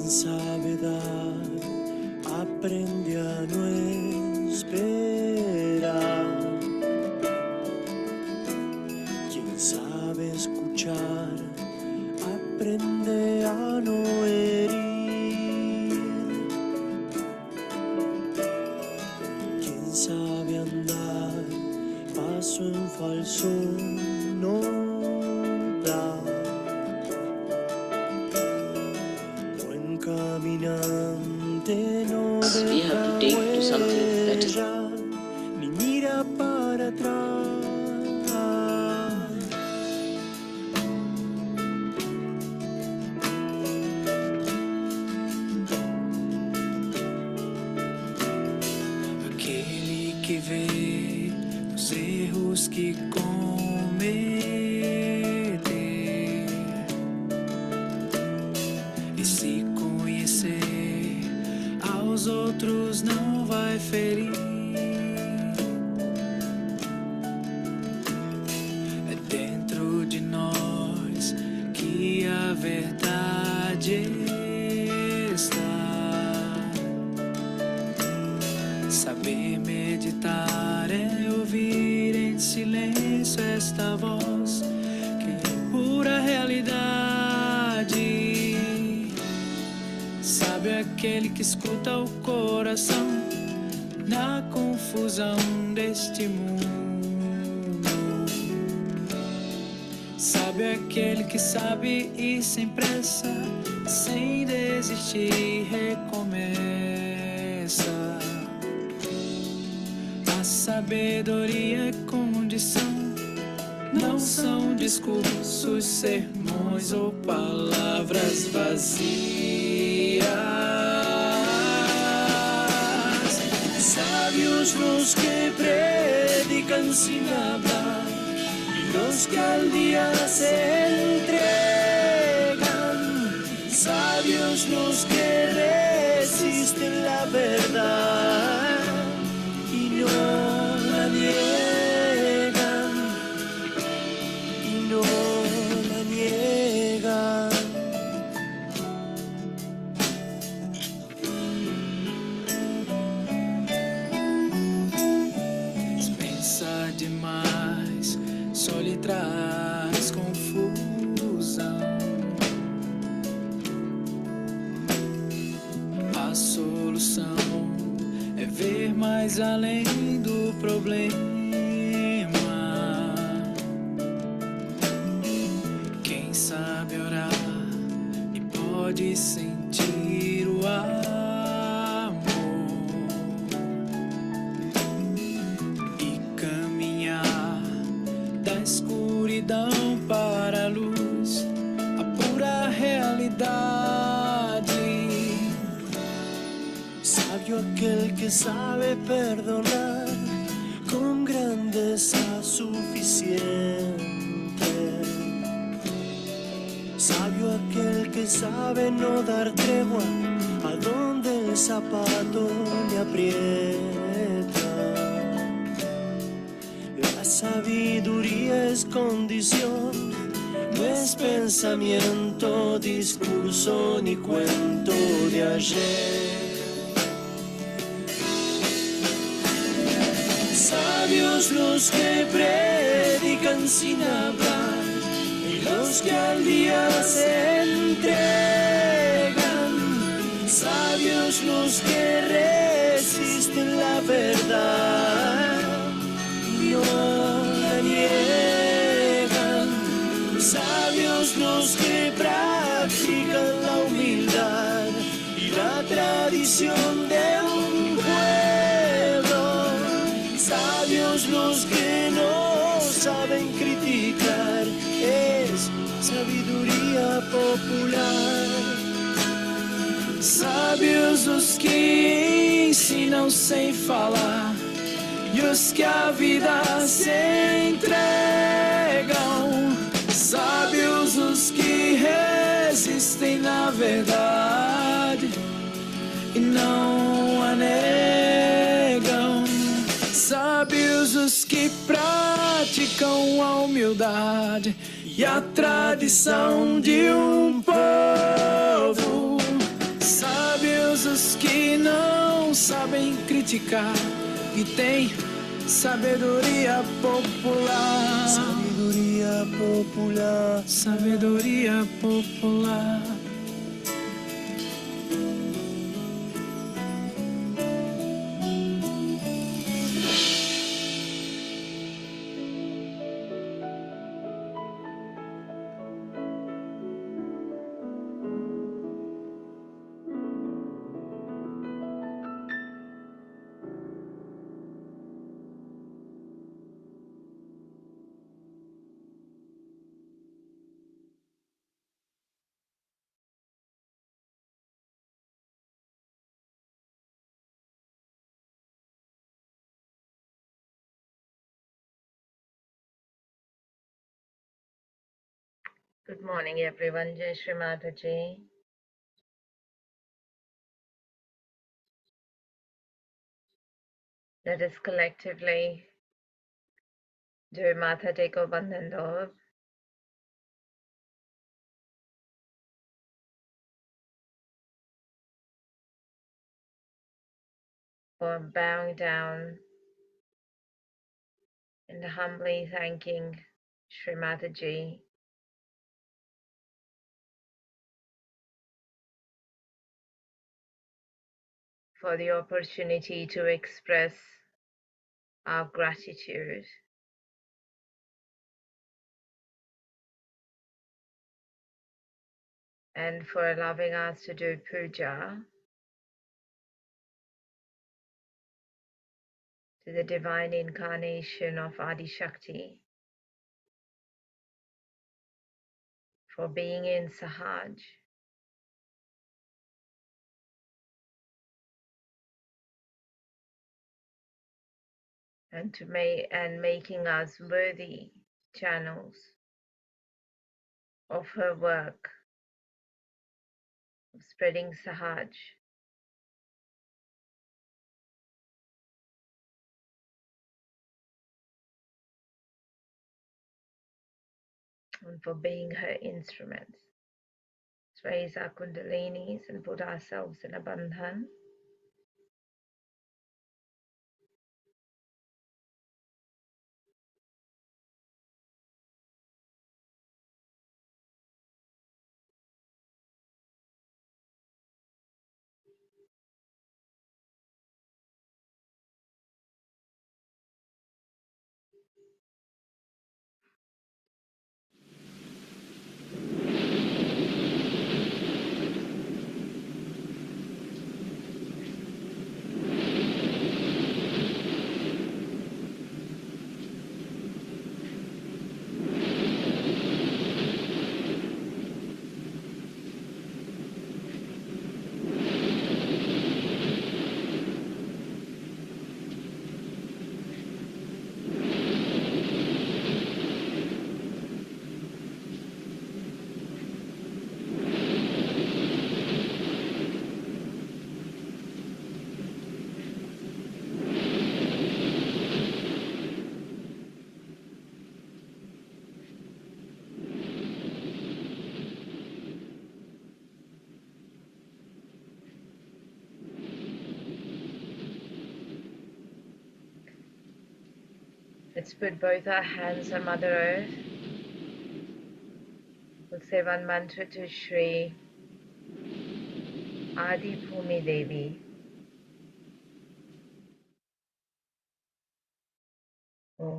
sabe dar, aprende a no esperar. Quien sabe escuchar, aprende a no herir. Quien sabe andar, paso en falso no da. Caminante no deja huella, ni mira para atrás. Aquele que vê os erros que comete e se aos outros não vai ferir. É dentro de nós que a verdade está. Saber meditar é ouvir em silêncio esta voz que é pura realidade. Sabe aquele que escuta o coração na confusão deste mundo. Sabe aquele que sabe ir sem pressa, sem desistir, recomeça. A sabedoria é condição, não são discursos, sermões ou palavras vazias. Sabios los que predican sin hablar y los que al día se entregan. Sabios los que resisten la verdad y no la niegan, y no la niegan. Demais, só lhe traz confusão. A solução é ver mais além do problema. Quem sabe orar e pode sentir o ar. Para a luz, a pura realidade. Sabio aquel que sabe perdonar con grandeza suficiente. Sabio aquel que sabe no dar tregua a donde el zapato le aprieta. La sabiduría es condición, no es pensamiento, discurso ni cuento de ayer. Sabios los que predican sin hablar y los que al día se entregan. Sabios los que resisten la verdad, no la niegan. Sabios los que practican la humildad y la tradición de un pueblo. Sabios los que no saben criticar, es sabiduría popular. Sábios os que ensinam sem falar e os que a vida se entregam. Sábios os que resistem na verdade e não a negam. Sábios os que praticam a humildade e a tradição de um povo. política e tem sabedoria popular. Sabedoria popular. Sabedoria popular. Good morning, everyone. Jai Shri Mataji. Let us collectively do Mata Teko Bandhan Dov for bowing down and humbly thanking Shri Mataji for the opportunity to express our gratitude and for allowing us to do puja to the divine incarnation of Adi Shakti, for being in Sahaj, and making us worthy channels of her work of spreading Sahaj, and for being her instruments. Let's raise our kundalinis and put ourselves in a bandhan. Let's put both our hands on Mother Earth. We'll say one mantra to Shri Adi Bhumi Devi. Om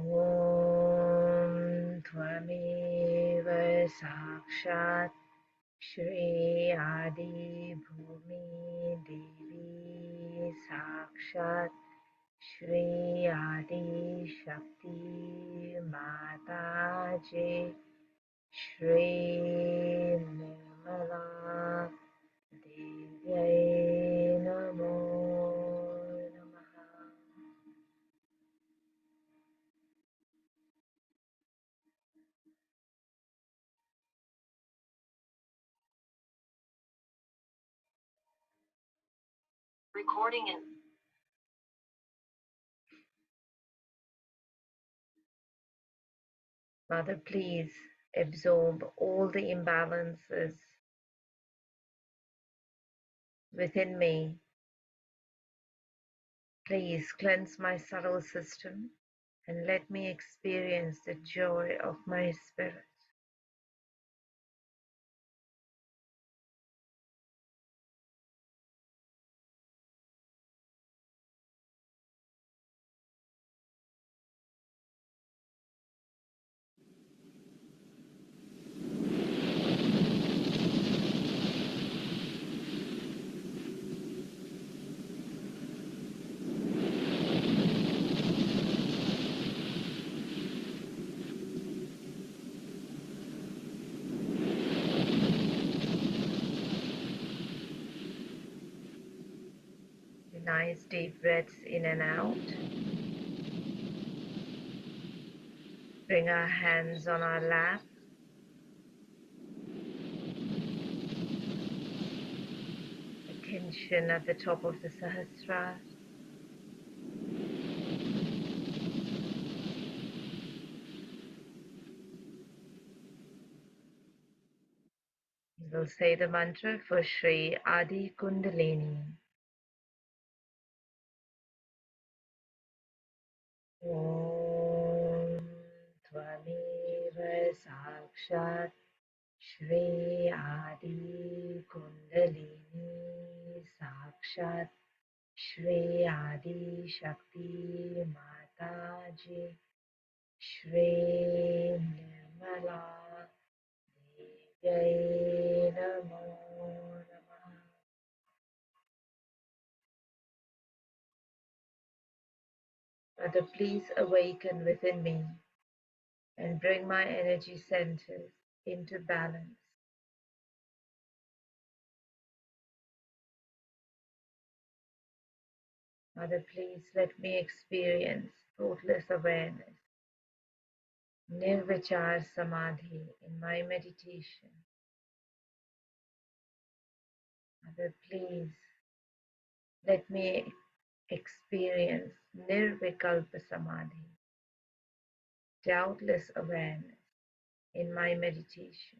Tvameva Sakshat Shri Adi Bhumi Devi Sakshat Shri Adi Shakti Mataji Shri Nirmala Devyai Namo Namaha. Recording in Mother, please absorb all the imbalances within me, Please cleanse my subtle system and let me experience the joy of my spirit. Nice deep breaths in and out. Bring our hands on our lap. Attention at the top of the Sahasrara. We'll say the mantra for Shri Adi Kundalini. Om Tvameva Sakshat Shri Adi Kundalini Sakshat Shri Adi Shakti Mataji Shri Nirmala Devyai Namo Namaha. Mother, please awaken within me and bring my energy centers into balance. Mother, please let me experience thoughtless awareness, nirvichar samadhi in my meditation. Mother, please let me experience nirvikalpa samadhi, doubtless awareness in my meditation.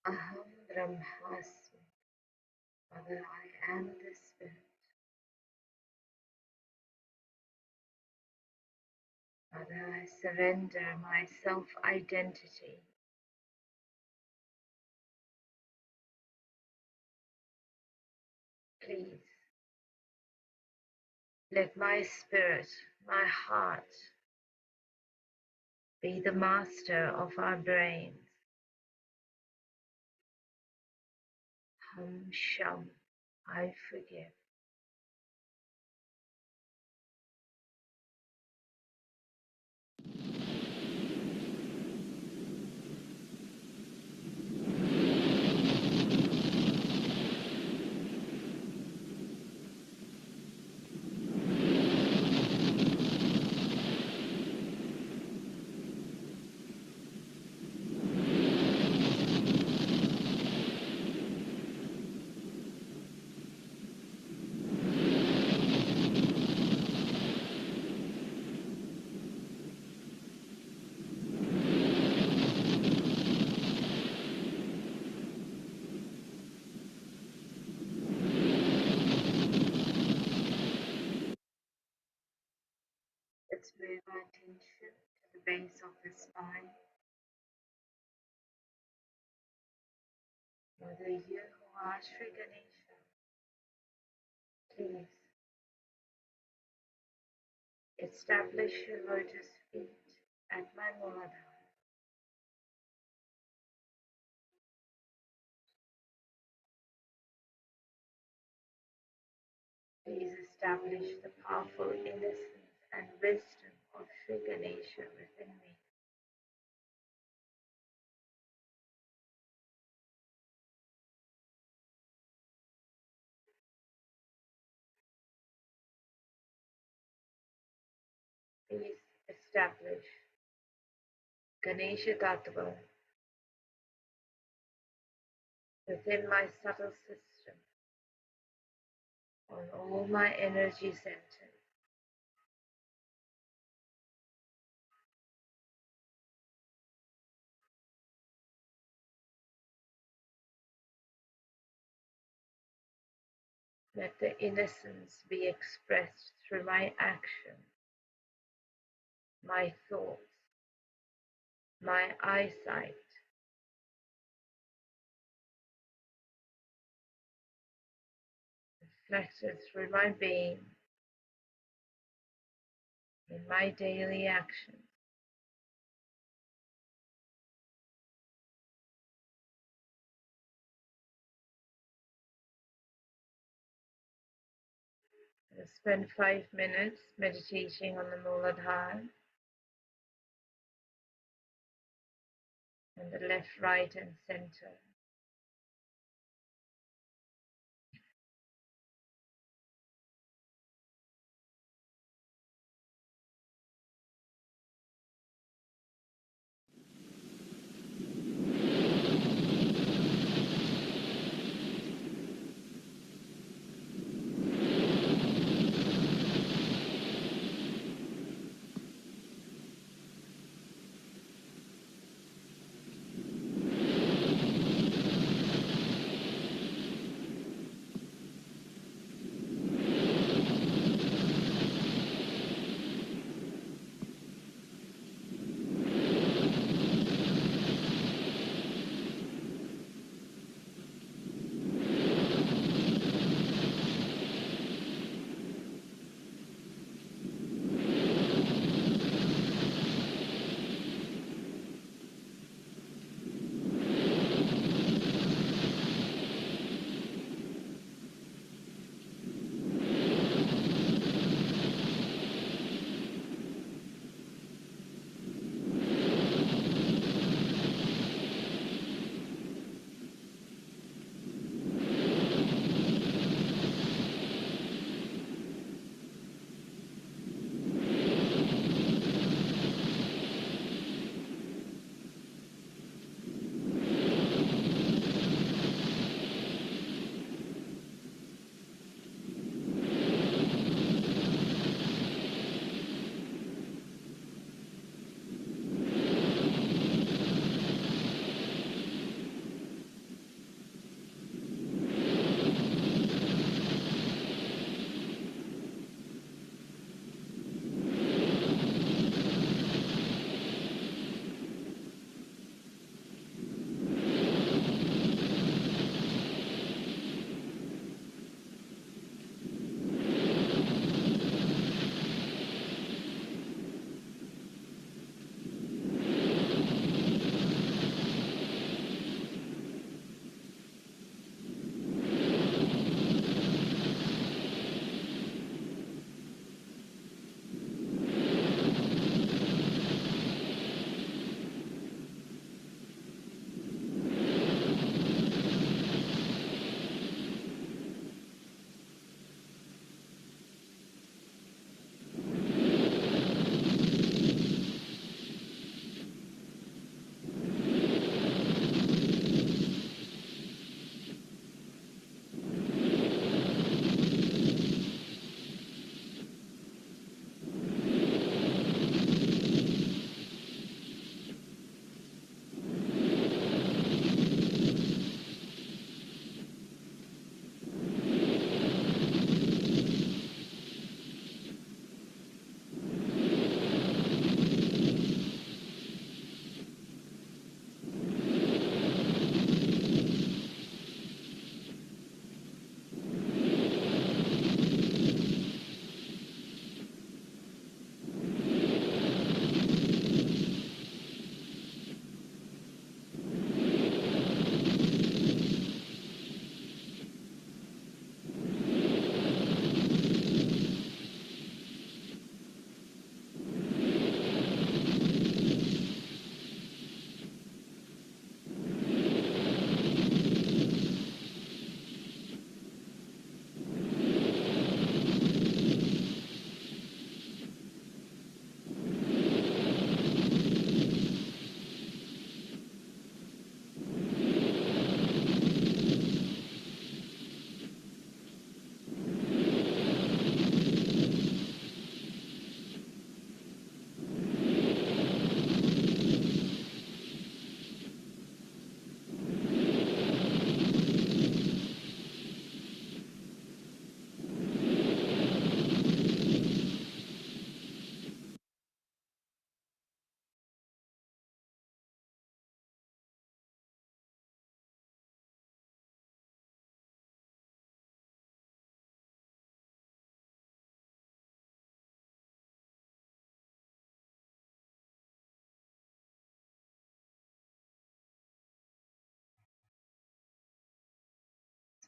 Aham Brahmasmi. Mother, I am the Spirit. Mother, I surrender my self-identity. Please, let my spirit, my heart, be the master of our brains. Hum Sham, I forgive. Let's move our attention to the base of the spine. Whether you are Sri Ganesha, please establish your lotus feet at my Mooladhar. Please establish the powerful innocence and wisdom of Sri Ganesha within me. Please establish Ganesha Tattva within my subtle system on all my energy centers. Let the innocence be expressed through my action, my thoughts, my eyesight, reflected through my being in my daily actions. I spend 5 minutes meditating on the Mooladhar and the left, right, and center.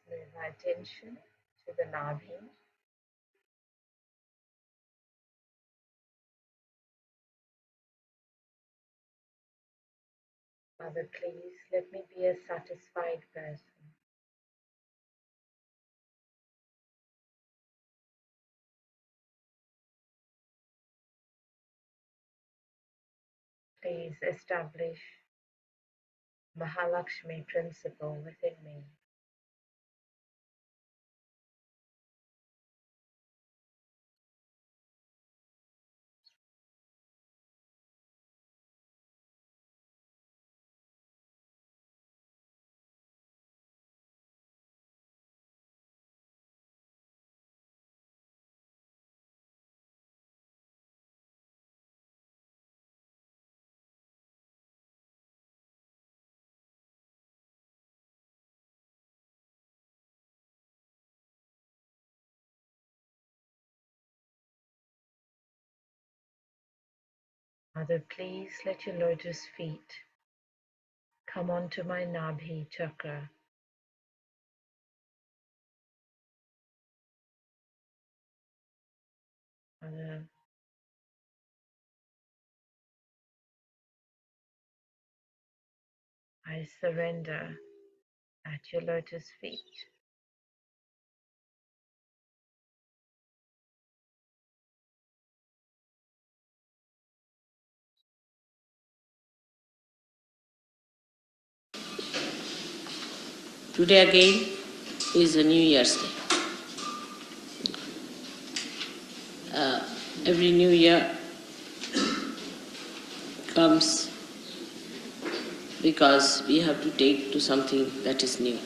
move my attention to the Nabhi. Mother, please let me be a satisfied person. Please establish Mahalakshmi principle within me. Mother, please let your lotus feet come onto my Nabhi chakra. Mother, I surrender at your lotus feet. Today again is a New Year's Day. Every New Year comes because we have to take to something that is new.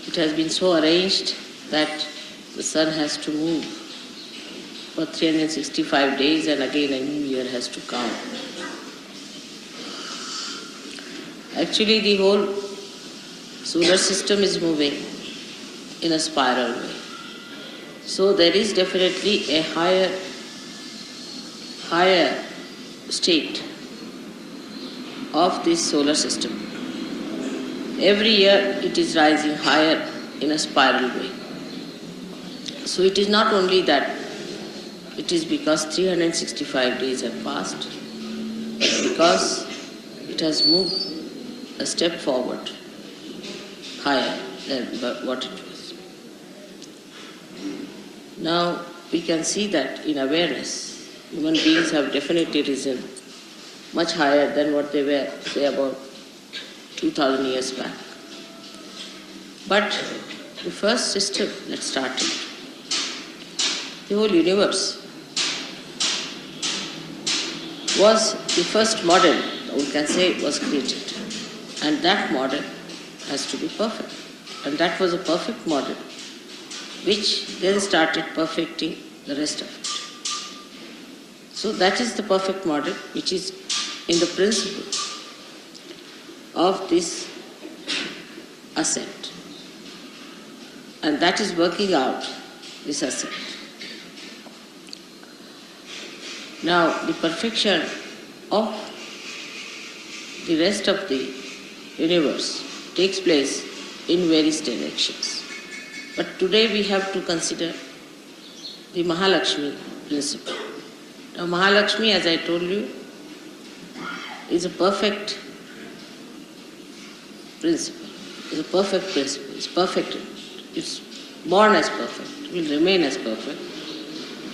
It has been so arranged that the sun has to move for 365 days and again a new year has to come. Actually, the whole solar system is moving in a spiral way. So there is definitely a higher state of this solar system. Every year it is rising higher in a spiral way. So it is not only that it is because 365 days have passed, but because it has moved a step forward, higher than what it was. Now we can see that in awareness, human beings have definitely risen much higher than what they were, say, about 2000 years back. But the first system that started, the whole universe, was the first model, we can say, was created. And that model has to be perfect. And that was a perfect model, which then started perfecting the rest of it. So that is the perfect model, which is in the principle of this ascent. And that is working out this ascent. Now, the perfection of the rest of the universe takes place in various directions. But today we have to consider the Mahalakshmi principle. Now, Mahalakshmi, as I told you, is a perfect principle. It's a perfect principle. It's perfect. It's born as perfect, will remain as perfect,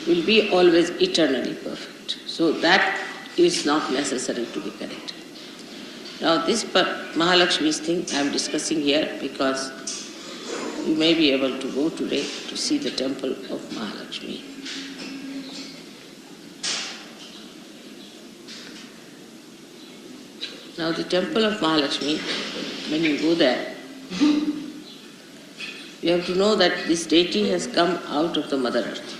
will be always eternally perfect. So that is not necessary to be corrected. Now this Mahalakshmi's thing I am discussing here because you may be able to go today to see the temple of Mahalakshmi. Now the temple of Mahalakshmi, when you go there, you have to know that this deity has come out of the Mother Earth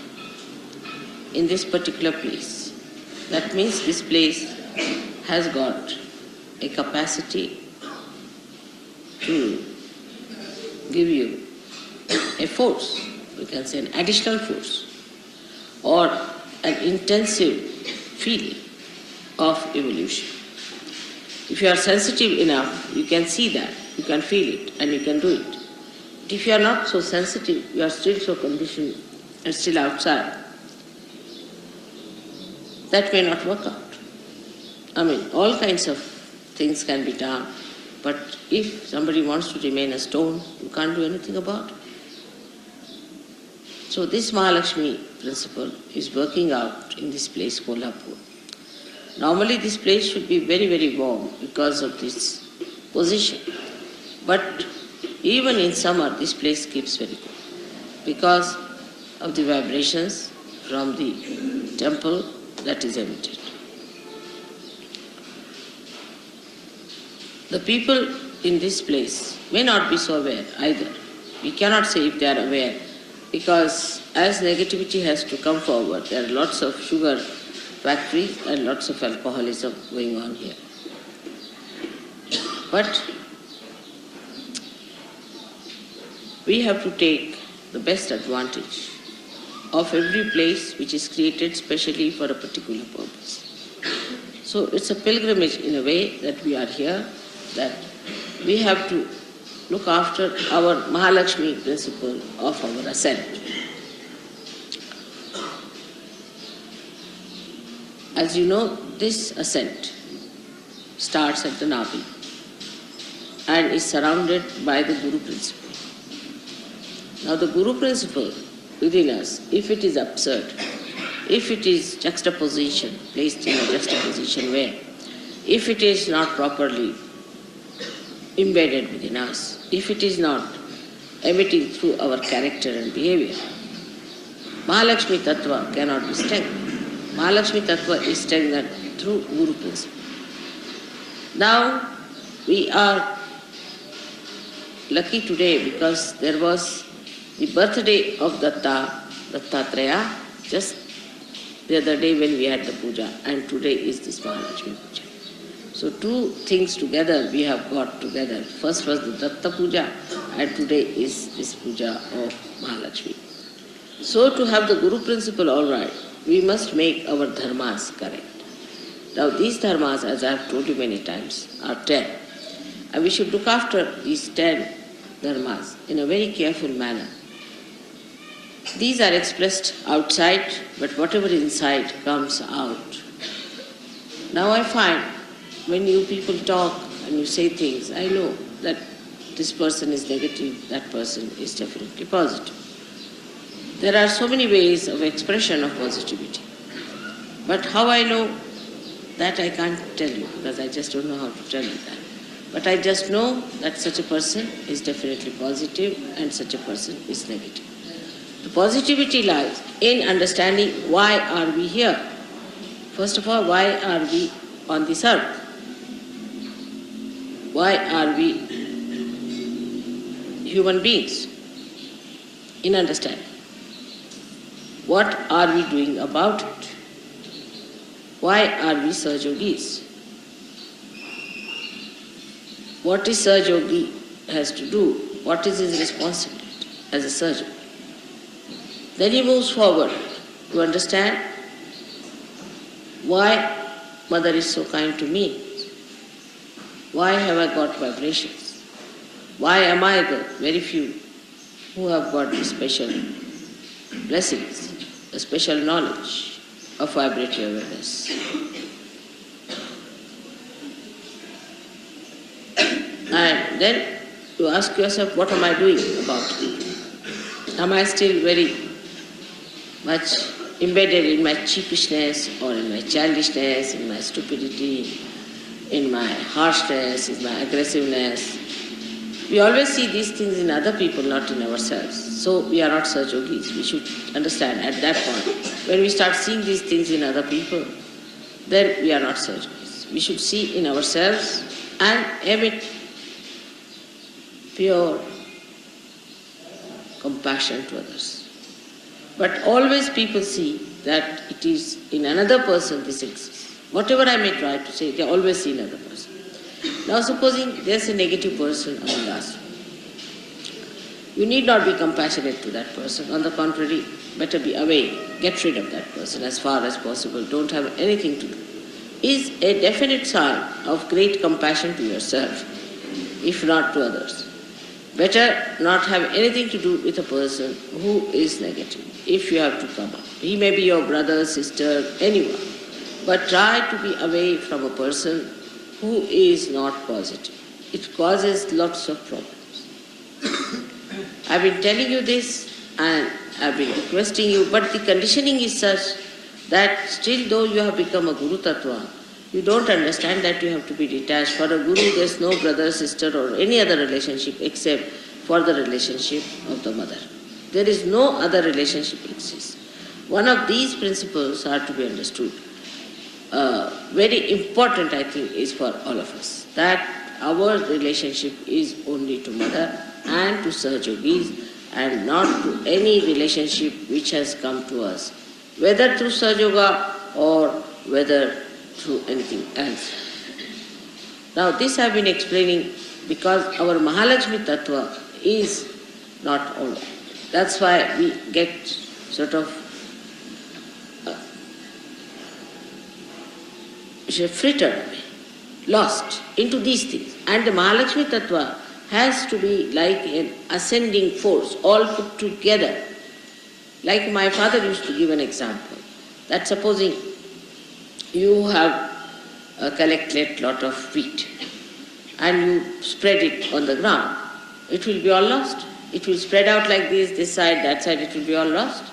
in this particular place. That means this place has got a capacity to give you a force, we can say an additional force, or an intensive feeling of evolution. If you are sensitive enough, you can see that, you can feel it, and you can do it. If you are not so sensitive, you are still so conditioned and still outside, that may not work out. I mean, all kinds of things can be done, but if somebody wants to remain a stone, you can't do anything about it. So this Mahalakshmi principle is working out in this place, Kolhapur. Normally this place should be very, very warm because of this position. But even in summer, this place keeps very cold because of the vibrations from the temple that is emitted. The people in this place may not be so aware either. We cannot say if they are aware, because as negativity has to come forward, there are lots of sugar factories and lots of alcoholism going on here. But we have to take the best advantage of every place which is created specially for a particular purpose. So it's a pilgrimage in a way that we are here, that we have to look after our Mahalakshmi principle of our ascent. As you know, this ascent starts at the Navi and is surrounded by the Guru principle. Now the Guru principle within us, if it is absurd, if it is juxtaposition, placed in a juxtaposition way, if it is not properly embedded within us, if it is not emitting through our character and behavior, Mahalakshmi Tattva cannot be strengthened. Mahalakshmi Tattva is strengthened through Guru principle. Now we are lucky today because there was the birthday of Dattatreya, just the other day when we had the puja, and today is this Mahalakshmi puja. So two things together we have got together. First was the Datta puja and today is this puja of Mahalakshmi. So to have the Guru principle all right, we must make our dharmas correct. Now these dharmas, as I have told you many times, are 10. And we should look after these 10 dharmas in a very careful manner. These are expressed outside, but whatever is inside comes out. Now I find when you people talk and you say things, I know that this person is negative, that person is definitely positive. There are so many ways of expression of positivity. But how I know that I can't tell you, because I just don't know how to tell you that. But I just know that such a person is definitely positive and such a person is negative. The positivity lies in understanding why are we here. First of all, why are we on this earth? Why are we human beings? In understanding. What are we doing about it? Why are we Sahajogis? What is Sahajogi has to do? What is his responsibility as a Sahajogi? Then he moves forward to understand why Mother is so kind to me. Why have I got vibrations? Why am I the very few who have got the special blessings, the special knowledge of vibratory awareness? And then you ask yourself, what am I doing about it? Am I still very much embedded in my cheapishness or in my childishness, in my stupidity, in my harshness, in my aggressiveness? We always see these things in other people, not in ourselves. So we are not Sahajogis. We should understand at that point, when we start seeing these things in other people, then we are not Sahajogis. We should see in ourselves and emit pure compassion to others. But always people see that it is in another person this exists. Whatever I may try to say, they always see another person. Now supposing there's a negative person among us. You need not be compassionate to that person. On the contrary, better be away. Get rid of that person as far as possible. Don't have anything to do. Is a definite sign of great compassion to yourself, if not to others. Better not have anything to do with a person who is negative, if you have to come up. He may be your brother, sister, anyone. But try to be away from a person who is not positive. It causes lots of problems. I've been telling you this and I've been requesting you, but the conditioning is such that still though you have become a Guru Tattva, you don't understand that you have to be detached. For a Guru, there's no brother, sister or any other relationship except for the relationship of the mother. There is no other relationship exists. One of these principles are to be understood. Very important, I think, is for all of us, that our relationship is only to mother and to Sahajogis and not to any relationship which has come to us, whether through Sahajoga or whether through anything else. Now this I have been explaining because our Mahalakshmi Tattva is not all that. That's why we get sort of frittered away, lost into these things. And the Mahalakshmi Tattva has to be like an ascending force, all put together. Like my father used to give an example, that supposing you have collected lot of wheat and you spread it on the ground, it will be all lost. It will spread out like this side, that side, it will be all lost.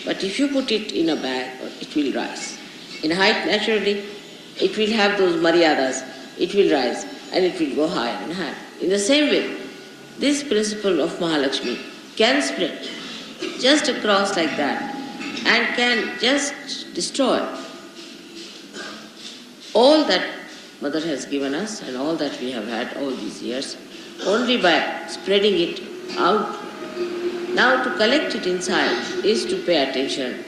But if you put it in a bag, it will rise. In height, naturally, it will have those maryadas, it will rise and it will go higher and higher. In the same way, this principle of Mahalakshmi can spread just across like that and can just destroy all that Mother has given us and all that we have had all these years, only by spreading it out. Now to collect it inside is to pay attention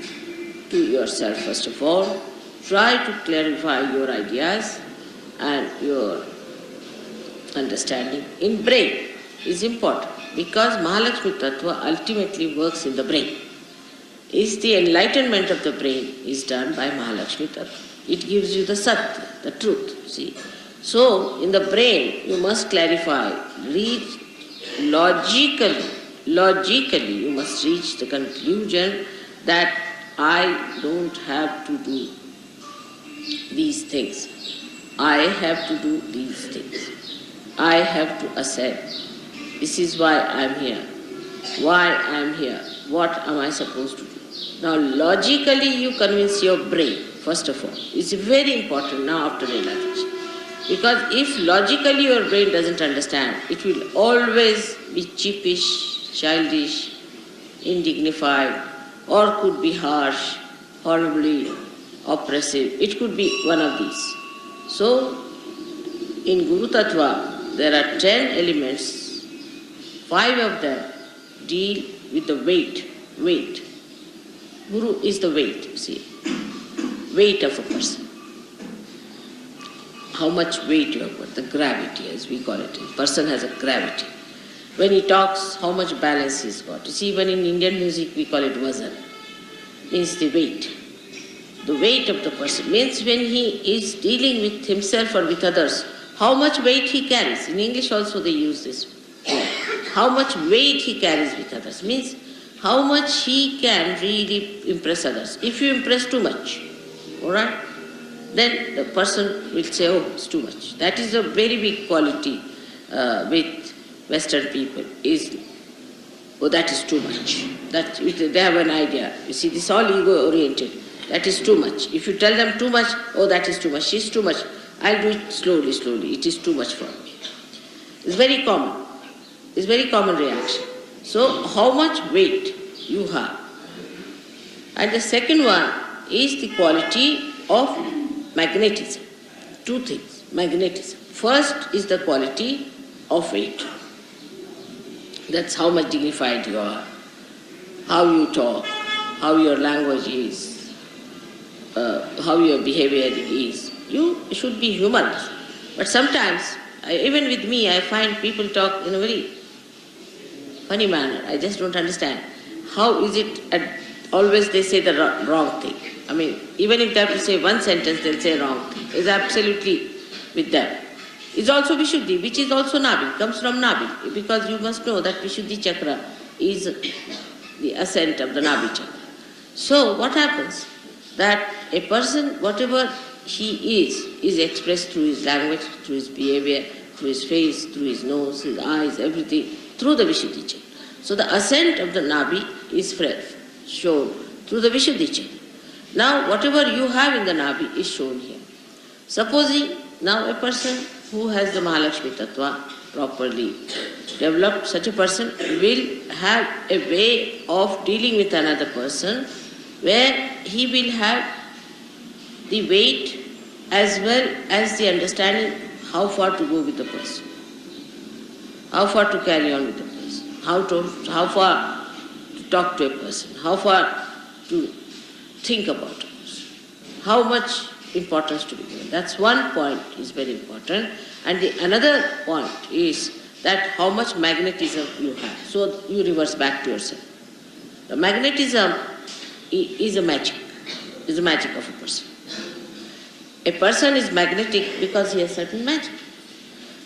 to yourself first of all. Try to clarify your ideas and your understanding in brain is important because Mahalakshmi Tattva ultimately works in the brain. Is the enlightenment of the brain is done by Mahalakshmi Tattva. It gives you the Satya, the truth, see. So, in the brain, you must clarify, reach logically, you must reach the conclusion that I don't have to do these things. I have to do these things. I have to ascend. This is why I am here. Why I am here. What am I supposed to do? Now, logically, you convince your brain, first of all. It's very important now after realization. Because if logically your brain doesn't understand, it will always be cheapish, childish, indignified, or could be harsh, horribly oppressive. It could be one of these. So, in Guru Tattva, there are 10 elements. 5 of them deal with the weight. Guru is the weight, you see. Weight of a person. How much weight you have got, the gravity as we call it. A person has a gravity. When he talks, how much balance he's got. You see, even in Indian music we call it vazan. Means the weight. The weight of the person means when he is dealing with himself or with others, how much weight he carries. In English also they use this word. How much weight he carries with others means how much he can really impress others. If you impress too much, alright, then the person will say, oh, it's too much. That is a very big quality with Western people is, oh, that is too much. That they have an idea. You see, this is all ego-oriented. That is too much. If you tell them too much, oh, that is too much, she's too much. I'll do it slowly. It is too much for me. It's very common. It's very common reaction. So, how much weight you have. And the second one is the quality of magnetism. 2 things, magnetism. First is the quality of weight. That's how much dignified you are, how you talk, how your language is, how your behavior is. You should be humorous. But sometimes, even with me, I find people talk in a very funny manner. I just don't understand. How is it always they say the wrong thing? I mean, even if they have to say one sentence, they'll say wrong thing. It's absolutely with them. is also Vishuddhi, which is also Nabi, comes from Nabi, because you must know that Vishuddhi chakra is the ascent of the Nabi chakra. So what happens? That a person, whatever he is expressed through his language, through his behavior, through his face, through his nose, his eyes, everything, through the Vishuddhi chakra. So the ascent of the Nabi is shown through the Vishuddhi chakra. Now whatever you have in the Nabi is shown here. Supposing now a person who has the Mahalakshmi Tattva properly developed, such a person will have a way of dealing with another person where he will have the weight as well as the understanding how far to go with the person, how far to carry on with the person, how far to talk to a person, how far to think about a person, how much importance to be given. That's one point is very important. And the another point is that how much magnetism you have. So you reverse back to yourself. The magnetism is a magic of a person. A person is magnetic because he has certain magic.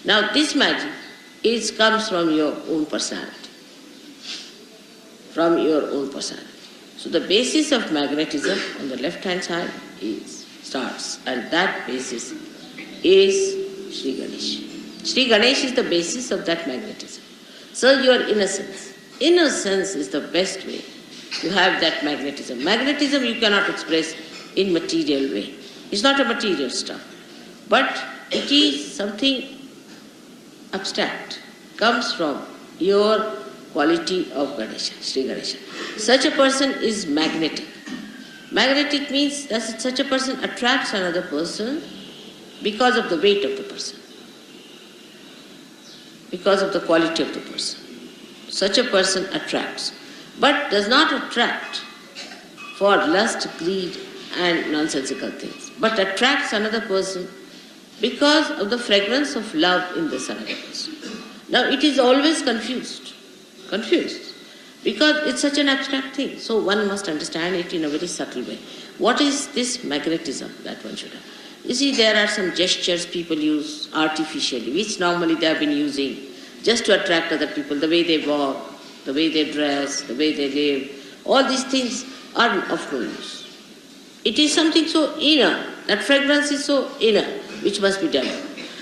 Now this magic comes from your own personality. From your own personality. So the basis of magnetism on the left hand side starts, and that basis is Sri Ganesh. Sri Ganesh is the basis of that magnetism. So your innocence. Innocence is the best way to have that magnetism. Magnetism you cannot express in material way. It's not a material stuff. But it is something abstract. Comes from your quality of Ganesha, Sri Ganesha. Such a person is magnetic. Magnetic means that such a person attracts another person because of the weight of the person, because of the quality of the person. Such a person attracts, but does not attract for lust, greed and nonsensical things, but attracts another person because of the fragrance of love in this another person. Now it is always confused, because it's such an abstract thing. So one must understand it in a very subtle way. What is this magnetism that one should have? You see, there are some gestures people use artificially, which normally they have been using just to attract other people, the way they walk, the way they dress, the way they live. All these things are of no use. It is something so inner, that fragrance is so inner, which must be done.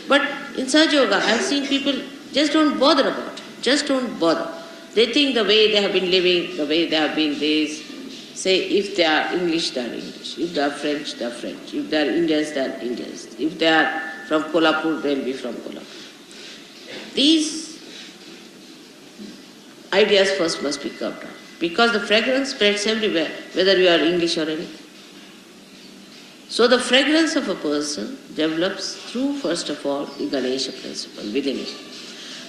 But in Sahaja Yoga, I have seen people just don't bother about it, just don't bother. They think the way they have been living, the way they have been this, say if they are English, they are English. If they are French, they are French. If they are Indians, they are Indians. If they are from Kolhapur, they will be from Kolhapur. These ideas first must be curbed down, because the fragrance spreads everywhere, whether you are English or anything. So the fragrance of a person develops through, first of all, the Ganesha principle within it.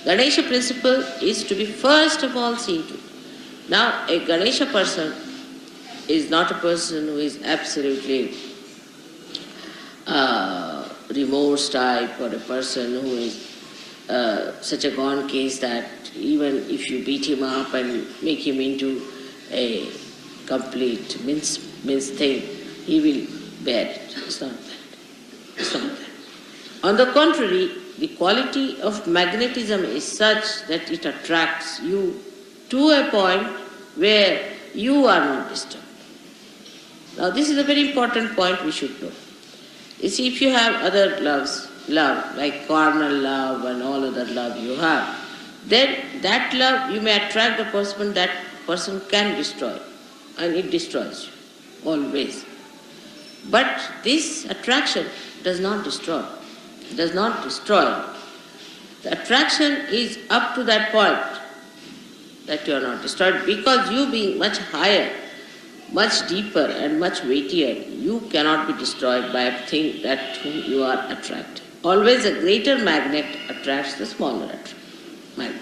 Ganesha principle is to be first of all seen to. Now, a Ganesha person is not a person who is absolutely remorse type, or a person who is such a gone case that even if you beat him up and make him into a complete mince thing, he will bear it. It's not that. It's not that. On the contrary, the quality of magnetism is such that it attracts you to a point where you are not disturbed. Now this is a very important point we should know. You see, if you have other love, like carnal love and all other love you have, then that love you may attract the person, that person can destroy, and it destroys you, always. But this attraction does not destroy. It does not destroy. The attraction is up to that point that you are not destroyed, because you being much higher, much deeper and much weightier, you cannot be destroyed by a thing that whom you are attracted. Always a greater magnet attracts the smaller magnet.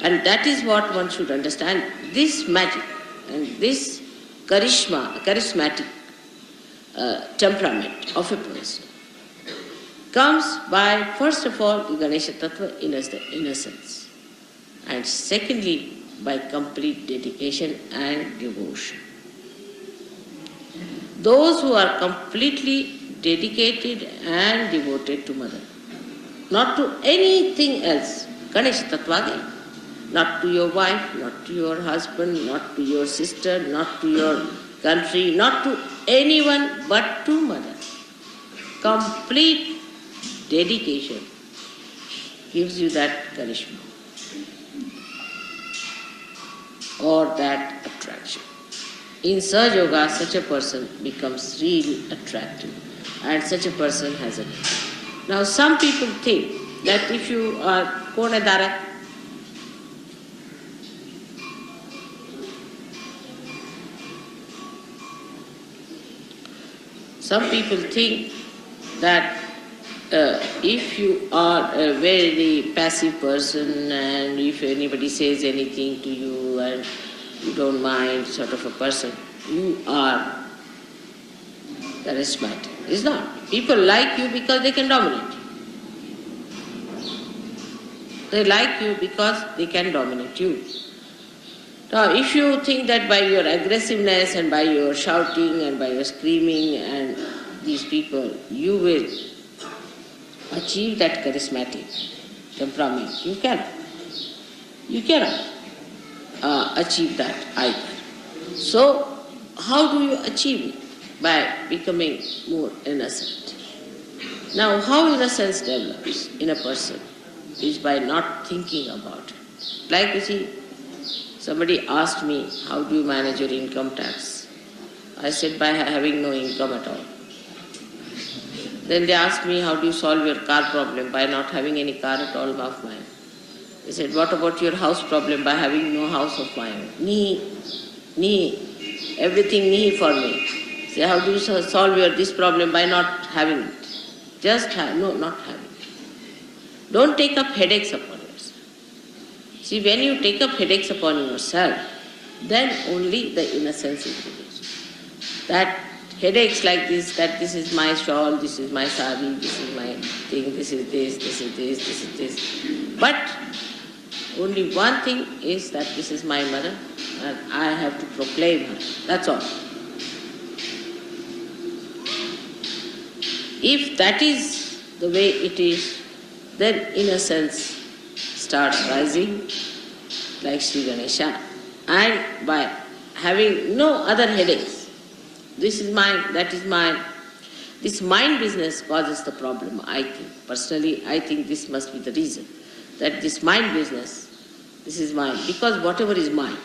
And that is what one should understand. This magic and this charismatic temperament of a person comes by, first of all, the Ganesha Tattva, innocence. And secondly, by complete dedication and devotion. Those who are completely dedicated and devoted to Mother, not to anything else. Ganesha Tattva again. Not to your wife, not to your husband, not to your sister, not to your country, not to anyone but to Mother. Complete dedication gives you that charisma or that attraction. In Sahaja Yoga, such a person becomes really attractive and such a person has a... Now some people think that if you are... Kaun hai Dara? Some people think that if you are a very passive person and if anybody says anything to you and you don't mind, sort of a person, you are charismatic. It's not. People like you because they can dominate. They like you because they can dominate you. Now, if you think that by your aggressiveness and by your shouting and by your screaming and these people, you will achieve that charismatic temperament, you cannot. You cannot achieve that either. So, how do you achieve it? By becoming more innocent. Now, how innocence develops in a person is by not thinking about it. Like you see, somebody asked me, how do you manage your income tax? I said, by having no income at all. Then they asked me, how do you solve your car problem? By not having any car at all of mine. They said, what about your house problem? By having no house of my own. Nihi, everything nihi for me. Say, how do you solve your this problem? By not having it. Just have, no, not having it. Don't take up headaches upon yourself. See, when you take up headaches upon yourself, then only the innocence is revealed. That headaches like this, that this is my shawl, this is my sari, this is my thing, this is this, this is this, this is this. But only one thing is that this is my mother and I have to proclaim her. That's all. If that is the way it is, then innocence starts rising like Sri Ganesha. And by having no other headaches, this is mine, that is mine, this mind business causes the problem, I think. Personally, I think this must be the reason. That this mind business, this is mine. Because whatever is mine,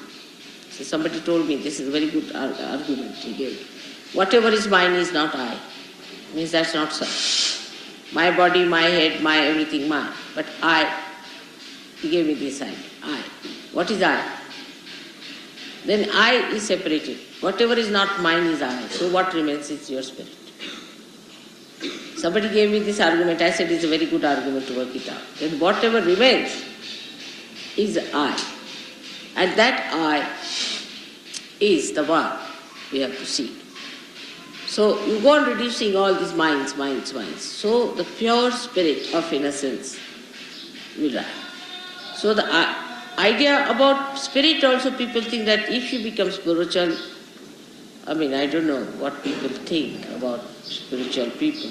so somebody told me, this is a very good argument he gave. Whatever is mine is not I. Means that's not so. My body, my head, my everything, mine. But I, he gave me this idea, I. What is I? Then I is separated. Whatever is not mine is I. So what remains is your spirit. Somebody gave me this argument. I said it's a very good argument to work it out. Then whatever remains is I. And that I is the one we have to see. So you go on reducing all these minds. So the pure spirit of innocence will rise. So the idea about spirit also, people think that if you become spiritual, I don't know what people think about spiritual people.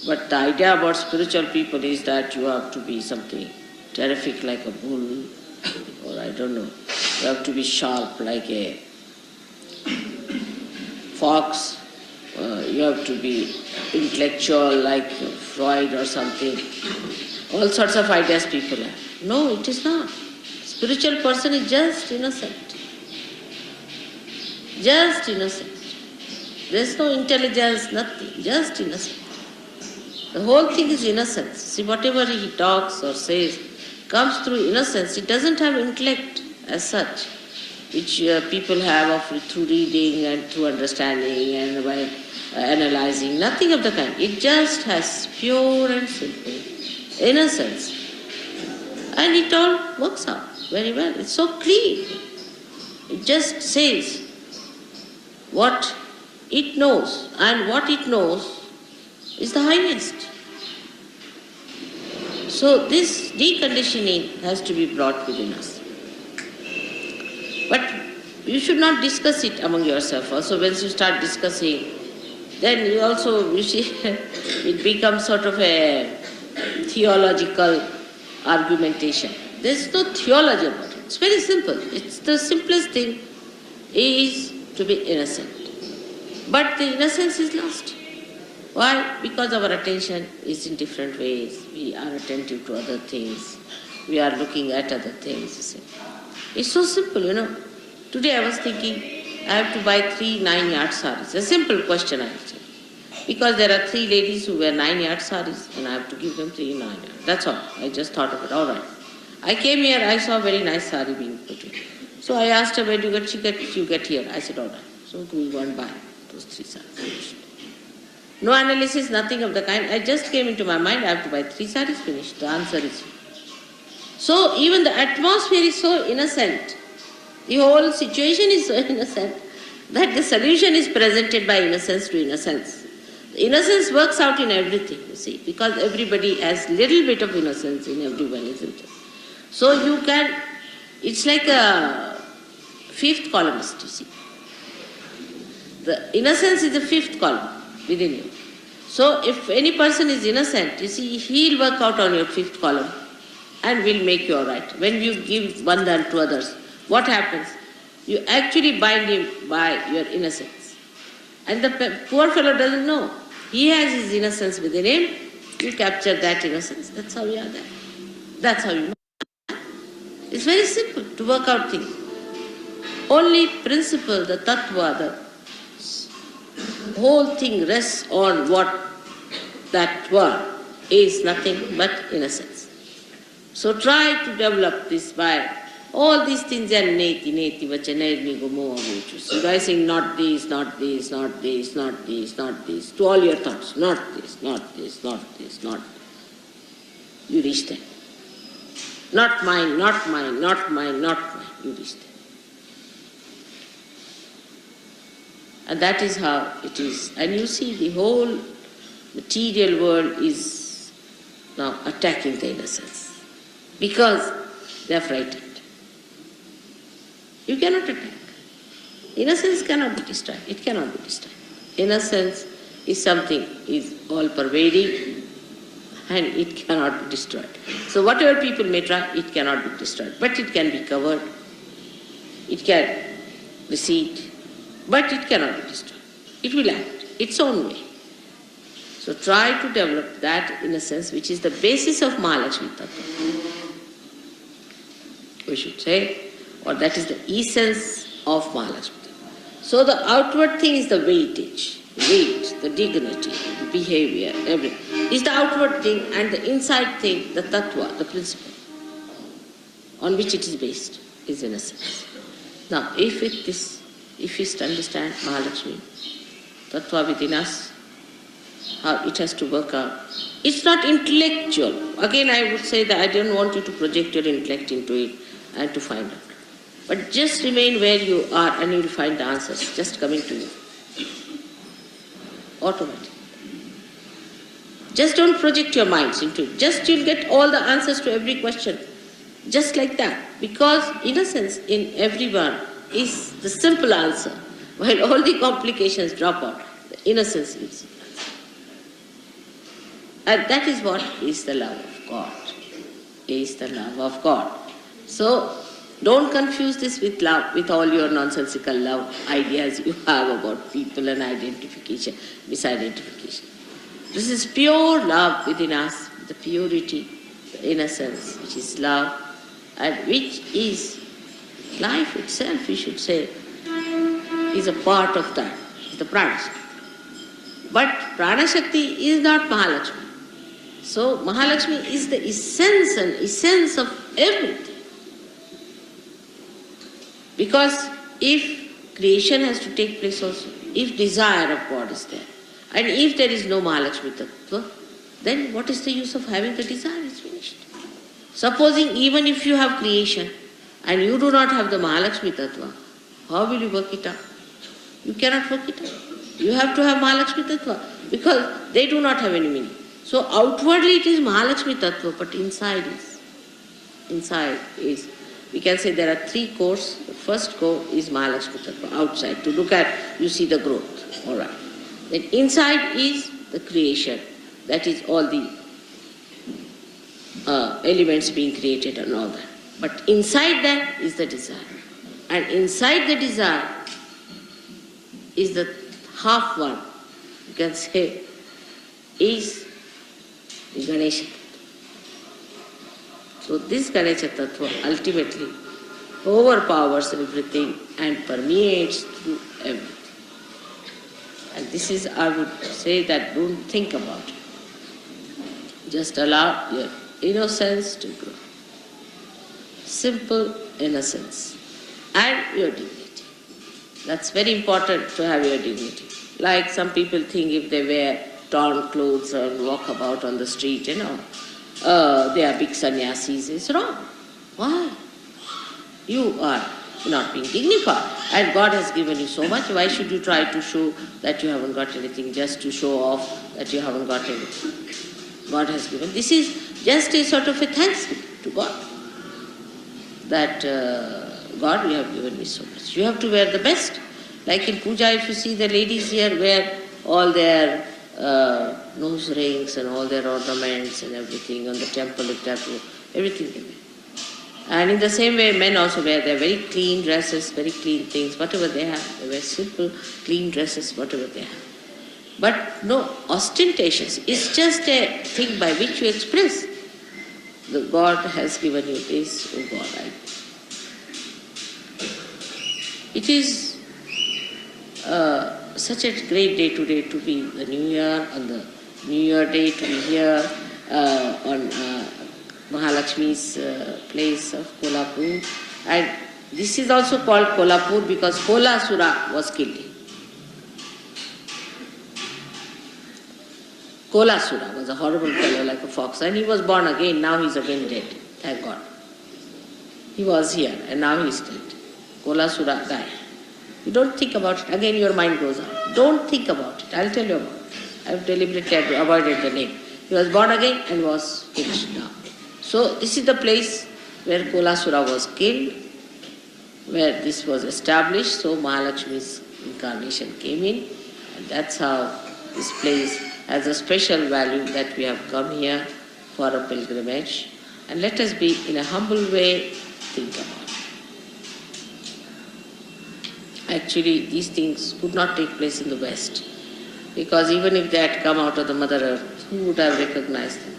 But the idea about spiritual people is that you have to be something terrific like a bull, or I don't know, you have to be sharp like a fox, you have to be intellectual like Freud or something. All sorts of ideas people have. No, it is not. Spiritual person is just innocent. Just innocent. There is no intelligence, nothing, just innocent. The whole thing is innocence. See, whatever he talks or says comes through innocence. It doesn't have intellect as such, which people have through reading and through understanding and by analyzing. Nothing of the kind. It just has pure and simple innocence. And it all works out very well. It's so clean. It just says what it knows, and what it knows is the highest. So this deconditioning has to be brought within us. But you should not discuss it among yourself. Also, when you start discussing, then you see, it becomes sort of a theological argumentation. There's no theology about it. It's very simple. It's the simplest thing is to be innocent. But the innocence is lost. Why? Because our attention is in different ways. We are attentive to other things. We are looking at other things, you see. It's so simple, Today I was thinking, I have to buy 3 9-yard saris. A simple question I answered. Because there are 3 ladies who wear 9-yard saris and I have to give them 3 9-yard. That's all. I just thought of it. All right. I came here, I saw a very nice sari being put in. So I asked her, where do you get? She said, you get here. I said, all right. So we go and buy those 3 saris. No analysis, nothing of the kind. I just came into my mind, I have to buy 3 saris, finished. The answer is here. So even the atmosphere is so innocent. The whole situation is so innocent that the solution is presented by innocence to innocence. The innocence works out in everything, you see, because everybody has little bit of innocence in everyone, isn't it? So you can, it's like a 5th columnist, you see. The innocence is the 5th column within you. So if any person is innocent, you see, he'll work out on your 5th column and will make you all right. When you give bandhan to others, what happens? You actually bind him by your innocence. And the poor fellow doesn't know. He has his innocence within him. You capture that innocence. That's how you are there. That's how you know. It's very simple to work out things. Only principle, the tattva, the whole thing rests on what that word is nothing but innocence. So try to develop this by all these things are neti, vachanai, gomo, avuchu. By saying not this, not this, not this, not this, not this, to all your thoughts, not this, not this, not this, not this. You reach there. Not mine, not mine, not mine, not mine. You reach there. And that is how it is. And you see the whole material world is now attacking the innocence because they are frightened. You cannot attack. Innocence cannot be destroyed. It cannot be destroyed. Innocence is something, is all pervading and it cannot be destroyed. So whatever people may try, it cannot be destroyed. But it can be covered. It can recede. But it cannot be destroyed. It will act its own way. So try to develop that innocence which is the basis of Mahalakshmi Tattva. We should say, or that is the essence of Mahalakshmi. So the outward thing is the weightage, weight, the dignity, the behavior, everything. Is the outward thing, and the inside thing, the tattva, the principle, on which it is based, is innocence. Now, if we understand Mahalakshmi, tattva within us, how it has to work out. It's not intellectual. Again, I would say that I don't want you to project your intellect into it and to find out. But just remain where you are and you will find the answers just coming to you. Automatically. Just don't project your minds into it. Just you'll get all the answers to every question. Just like that. Because innocence in everyone is the simple answer. While all the complications drop out, the innocence is the answer. And that is what is the love of God. Is the love of God. So, don't confuse this with love, with all your nonsensical love ideas you have about people and identification, misidentification. This is pure love within us, the purity, the innocence, which is love, and which is life itself, we should say, is a part of that, the Pranashakti. But Pranashakti is not Mahalakshmi. So Mahalakshmi is the essence and essence of everything. Because if creation has to take place also, if desire of God is there, and if there is no Mahalakshmi Tattva, then what is the use of having the desire? It's finished. Supposing even if you have creation and you do not have the Mahalakshmi Tattva, how will you work it out? You cannot work it out. You have to have Mahalakshmi Tattva because they do not have any meaning. So outwardly it is Mahalakshmi Tattva, but inside is, we can say there are 3 cores. The first core is Mahalakshmi Tattva, outside. To look at, you see the growth. Alright. Then inside is the creation. That is all the elements being created and all that. But inside that is the desire. And inside the desire is the half one, you can say, is the Ganesha. So this Ganesha Tattva ultimately overpowers everything and permeates through everything. And this is, I would say, that don't think about it. Just allow your innocence to grow. Simple innocence and your dignity. That's very important to have your dignity. Like some people think if they wear torn clothes and walk about on the street, they are big sannyasis. It's wrong. Why? You are not being dignified. And God has given you so much. Why should you try to show that you haven't got anything, just to show off that you haven't got anything? God has given. This is just a sort of a thanks to God. That God, you have given me so much. You have to wear the best. Like in Puja, if you see the ladies here wear all their nose rings and all their ornaments and everything on the temple, everything they wear. And in the same way, men also wear their very clean dresses, very clean things, whatever they have. They wear simple, clean dresses, whatever they have. But no ostentatious. It's just a thing by which you express. The God has given you this, oh God, It is such a great day today to be the New Year, on the New Year day to be here on Mahalakshmi's place of Kolhapur. And this is also called Kolhapur because Kolasura was killed here. Kolasura was a horrible fellow like a fox, and he was born again. Now he's again dead. Thank God. He was here and now he's dead. Kolasura died. You don't think about it. Again your mind goes on. Don't think about it. I'll tell you about it. I've deliberately avoided the name. He was born again and was finished now. So this is the place where Kolasura was killed, where this was established. So Mahalakshmi's incarnation came in, and that's how this place has a special value that we have come here for a pilgrimage. And let us be, in a humble way, think about it. Actually, these things could not take place in the West, because even if they had come out of the Mother Earth, who would have recognized them?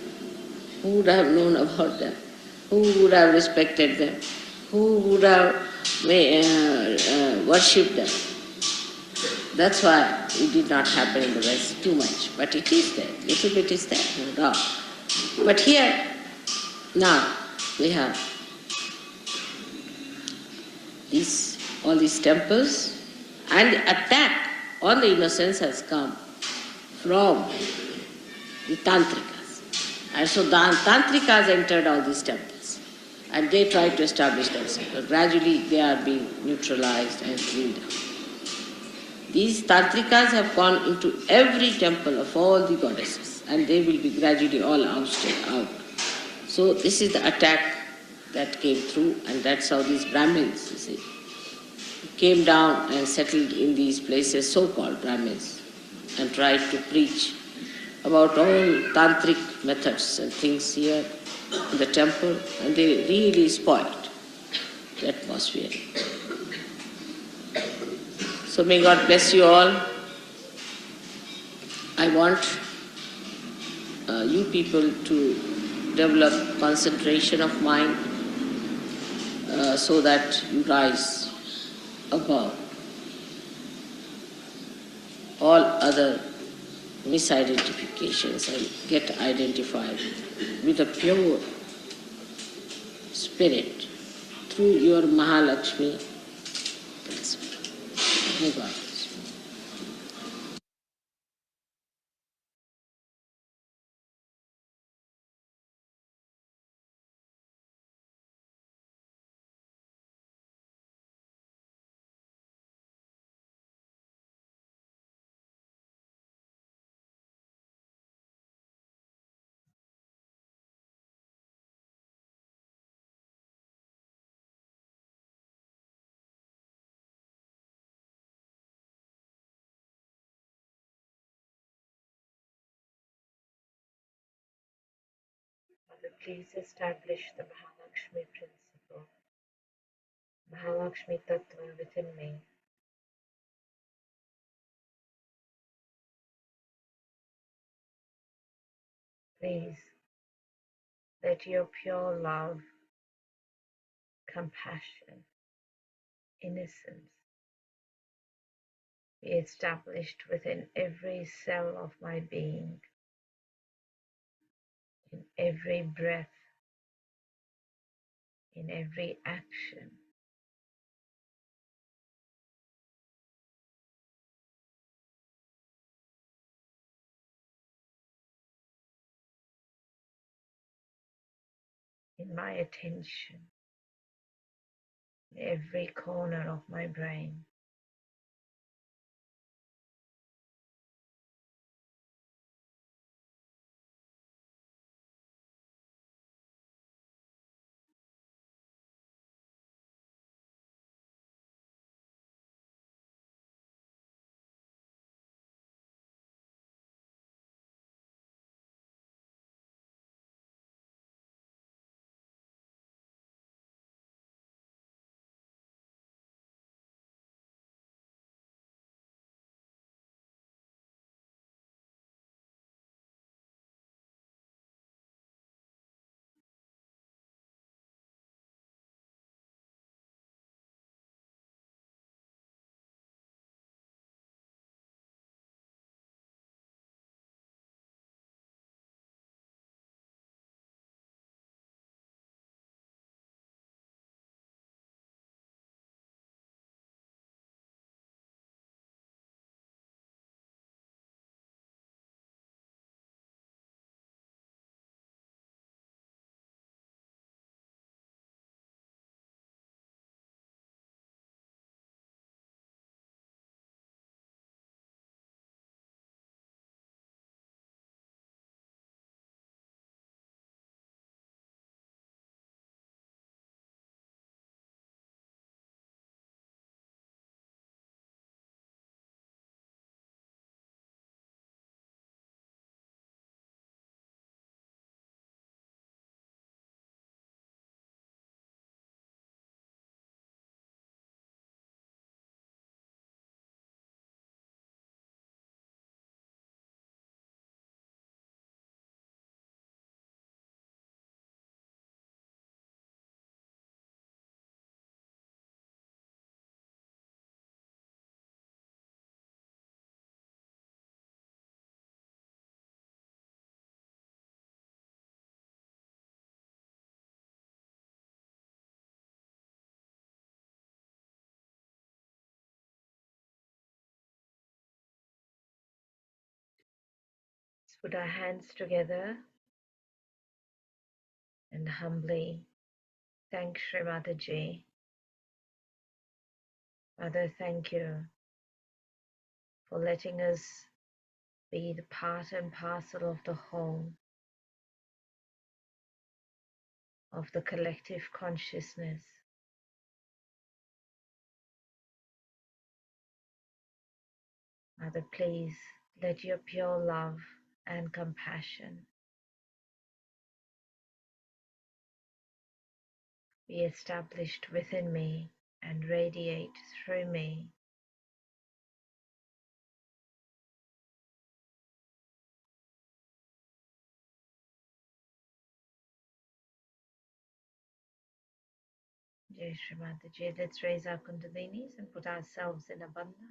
Who would have known about them? Who would have respected them? Who would have worshipped them? That's why it did not happen in the West too much. But it is there. Little bit is there, no doubt. But here, now, we have all these temples, and the attack on the innocence has come from the Tantrikas. And so the Tantrikas entered all these temples, and they tried to establish themselves. But gradually they are being neutralized and cleaned up. These Tantrikas have gone into every temple of all the goddesses, and they will be gradually all ousted out. So this is the attack that came through, and that's how these Brahmins, you see, came down and settled in these places, so-called Brahmins, and tried to preach about all tantric methods and things here in the temple, and they really spoiled the atmosphere. So may God bless you all. I want you people to develop concentration of mind so that you rise above all other misidentifications and get identified with a pure spirit through your Mahalakshmi principle. May God Mother, please establish the Mahalakshmi principle, Mahalakshmi Tattva within me. Please let your pure love, compassion, innocence be established within every cell of my being, in every breath, in every action. In my attention, in every corner of my brain. Let's put our hands together and humbly thank Shri Mataji. Mother, thank you for letting us be the part and parcel of the whole, of the collective consciousness. Mother, please let your pure love and compassion be established within me and radiate through me. Jai Shri Mataji. Let's raise our kundalinis and put ourselves in a bandha.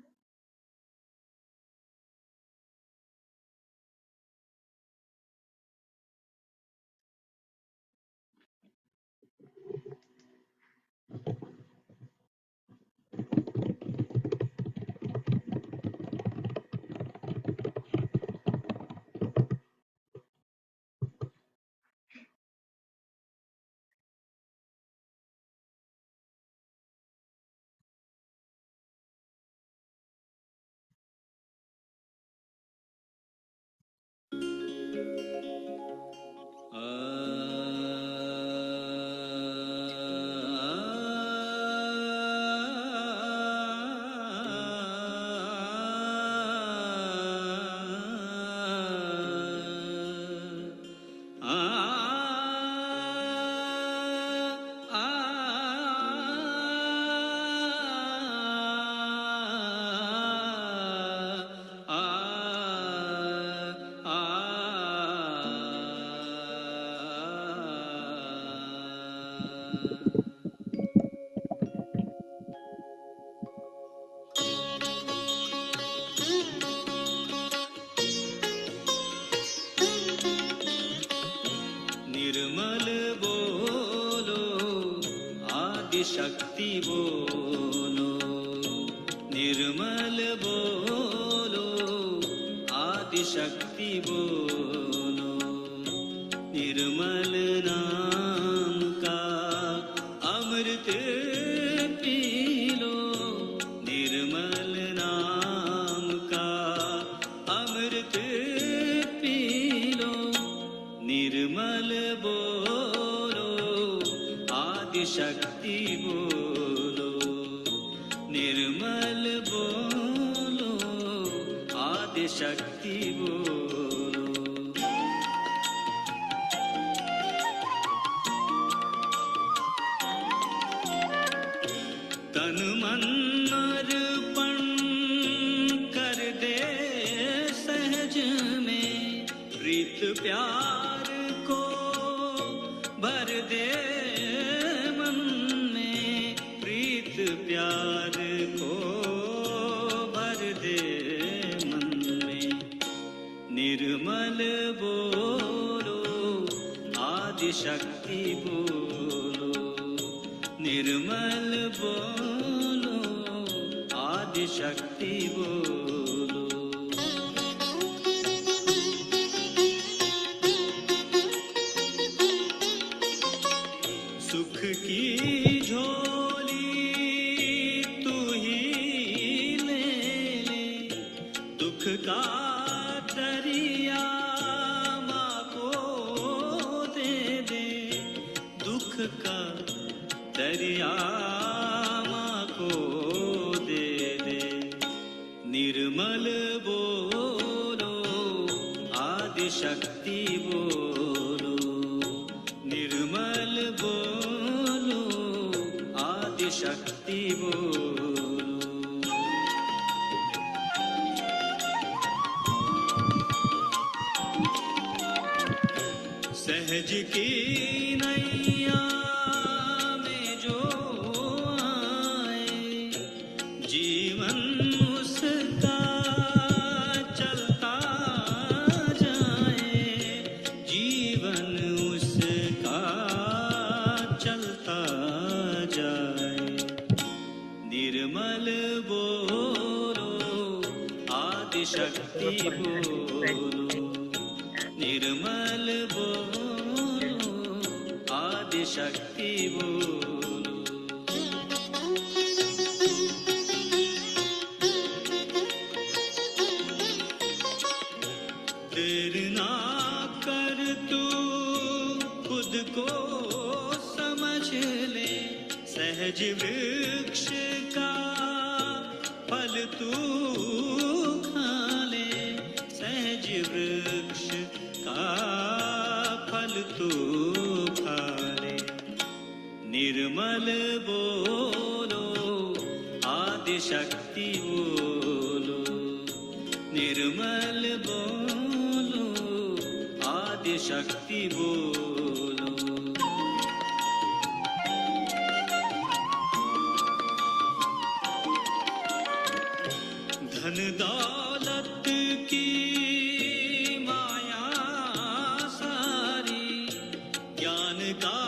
निर्मल बोलो आदि शक्ति बोलो, निर्मल नाम का अमृत P low, निर्मल नाम का अमृत P low, निर्मल बोलो आदि शक्ति बोलो, निर्मल बोलो आदि शक्ति बोलो। तन मन अर्पण कर दे सहज में, प्रीत प्यार को भर दे मन में, प्रीत प्यार को भर दे मन में, निर्मल बोलो आदि शक्ति बोलो, निर्मल बोलो आदि शक्ति बोलो। सुख की झोली तू ही ले ले, दुख का दरिया माँ को दे दे, दुख का दरिया माँ को दे दे, निर्मल बोलो आदि शक्ति बोलो, निर्मल बोलो आदि शक्ति बोलो। सहज की नैया में जो आए, जीवन उसका चलता जाए, जीवन उसका चलता जाए, निर्मल बोलो आदि शक्ति बोलो, निर्मल बोलो आदि शक्ति बोलो। देर ना कर तू खुद को समझ ले, सहज वृक्ष का फल तू खा ले, सहज वृक्ष का फल तू खा ले, निर्मल बोलो आदि शक्ति बोलो, निर्मल बोलो आदि शक्ति बोलो। धन दौलत की माया सारी, ज्ञान का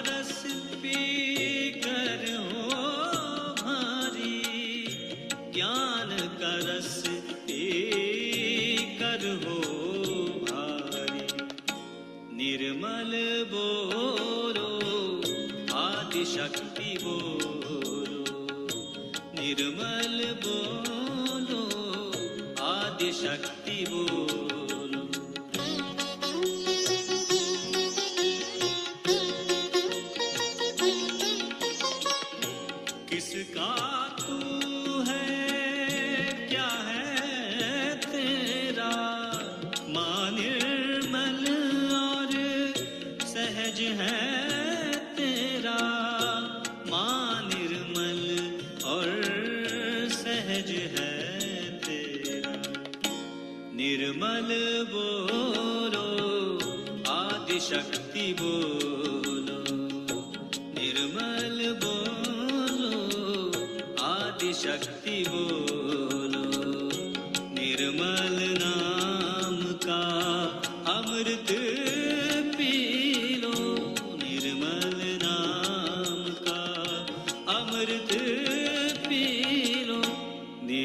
रस पी कर हो भारी, ज्ञान का रस पी कर हो भारी, निर्मल बोलो आदि शक्ति बोलो, निर्मल बोलो आदि शक्ति बोलो। किसका तू है क्या है तेरा, माँ निर्मल और सहज है तेरा, माँ निर्मल और सहज है तेरा, निर्मल बोलो आदि शक्ति बोलो, निर्मल बोलो आदि शक्ति बोलो, निर्मल नाम का अमृत पी लो, निर्मल नाम का अमृत पी लो,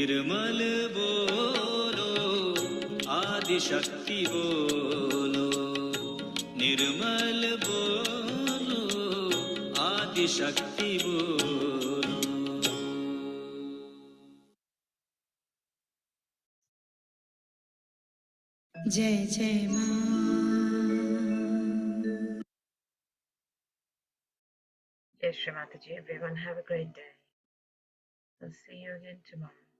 निर्मल बोलो आदि शक्ति बोलो, निर्मल बोलो आदि शक्ति बोलो। जय जय मां। Yes, Shri Mataji, everyone have a great day. I'll see you again tomorrow.